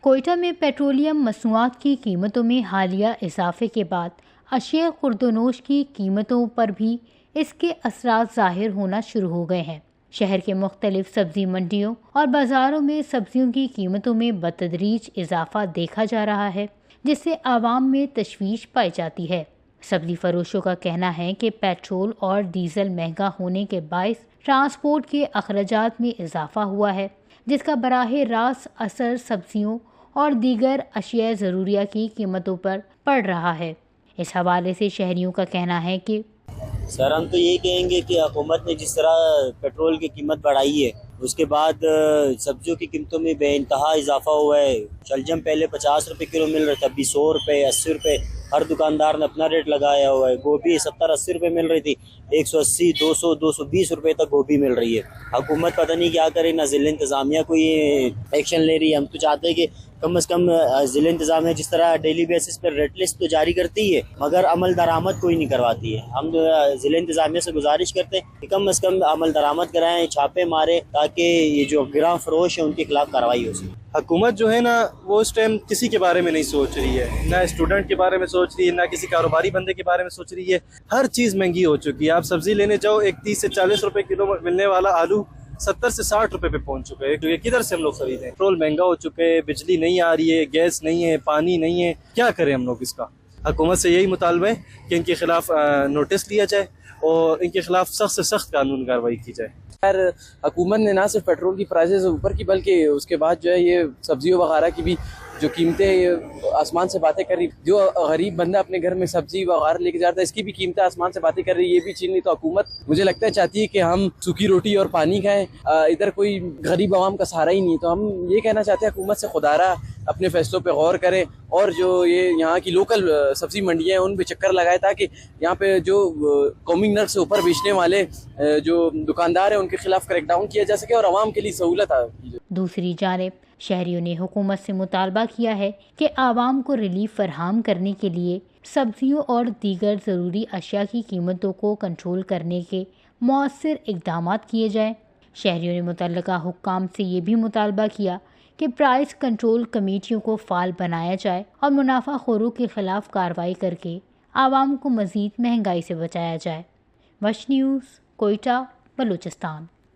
कोयटा में पेट्रोलियम मसनूआत की कीमतों में हालिया इजाफे के बाद अशिया खुर्दनोश की कीमतों पर भी इसके असरात ज़ाहिर होना शुरू हो गए हैं। शहर के मुख्तलिफ सब्जी मंडियों और बाज़ारों में सब्जियों की कीमतों में बतदरीज इजाफा देखा जा रहा है, जिससे आवाम में तशवीश पाई जाती है। सब्जी फरोशों का कहना है कि पेट्रोल और डीजल महंगा होने के बायस ट्रांसपोर्ट के अखराजात में इजाफा हुआ है, जिसका बराह रास्त असर सब्जियों और दीगर अशिया ज़रूरिया की कीमतों पर पड़ रहा है। इस हवाले से शहरियों का कहना है कि सर, हम तो यही कहेंगे कि हुकूमत ने जिस तरह पेट्रोल की कीमत बढ़ाई है, उसके बाद सब्जियों की कीमतों में बेइंतहा इजाफा हुआ है। शलजम पहले 50 रुपए किलो मिल रहा था, अभी 100 रुपए 80 रुपए हर दुकानदार ने अपना रेट लगाया हुआ है। गोभी 70-80 रुपए मिल रही थी, 180 200 220 रुपए तक गोभी मिल रही है। हुकूमत पता नहीं क्या करे, ना जिला इंतजामिया कोई एक्शन ले रही है। हम तो चाहते हैं कि कम से कम जिला इंतजामिया जिस तरह डेली बेसिस पर रेट लिस्ट तो जारी करती है, मगर अमल दरामद कोई नहीं करवाती है। हम जिला इंतजामिया से गुजारिश करते हैं कि कम से कम अमल दरामद कराएं, छापे मारे, ताकि ये जो गिरां फरोश है उनके खिलाफ कार्रवाई हो सके। हुकूमत जो है ना, वो इस टाइम किसी के बारे में नहीं सोच रही है, ना स्टूडेंट के बारे में सोच रही है, ना किसी कारोबारी बंदे के बारे में सोच रही है। हर चीज़ महंगी हो चुकी है। आप सब्जी लेने जाओ, एक 30 से 40 रुपए किलो मिलने वाला आलू 70 से 60 रुपए पे पहुंच चुका है। तो ये किधर से हम लोग खरीदें? पेट्रोल महंगा हो चुके हैं, बिजली नहीं आ रही है, गैस नहीं है, पानी नहीं है। क्या करें हम लोग इसका? हुकूमत से यही मुतालबा है कि इनके खिलाफ नोटिस लिया जाए और इनके खिलाफ सख्त से सख्त कानूनी कार्रवाई की जाए। यार, हुकूमत ने ना सिर्फ पेट्रोल की प्राइसेस ऊपर की, बल्कि उसके बाद जो है ये सब्जियों वगैरह की भी जो कीमतें आसमान से बातें कर रही। जो गरीब बंदा अपने घर में सब्जी वगैरह लेके जाता है, इसकी भी कीमतें आसमान से बातें कर रही है। ये भी चीज़ नहीं तो हुकूमत, मुझे लगता है, चाहती है कि हम सूखी रोटी और पानी खाएं। इधर कोई गरीब आवाम का सहारा ही नहीं। तो हम ये कहना चाहते हैं हुकूमत से, खुदारा अपने फैसलों पे गौर करें और जो ये यहाँ की लोकल सब्जी मंडियाँ हैं उन पे चक्कर लगाए, ताकि यहाँ पे जो कौमी नर्क से ऊपर बेचने वाले जो दुकानदार हैं उनके खिलाफ क्रैकडाउन किया जा सके और आवाम के लिए सहूलत आ। दूसरी जानिब शहरियों ने हुकूमत से मुतालबा किया है कि आवाम को रिलीफ फरहम करने के लिए सब्जियों और दीगर ज़रूरी अशिया की कीमतों को कंट्रोल करने के मौसर इक़दाम किए जाएँ। शहरियों ने मुतल्लिका हुक्काम से ये भी मुतालबा किया कि प्राइस कंट्रोल कमेटियों को फ़ाल बनाया जाए और मुनाफाखोरों के ख़िलाफ़ कार्रवाई करके आवाम को मज़ीद महंगाई से बचाया जाए। वश न्यूज़, कोयटा, बलूचिस्तान।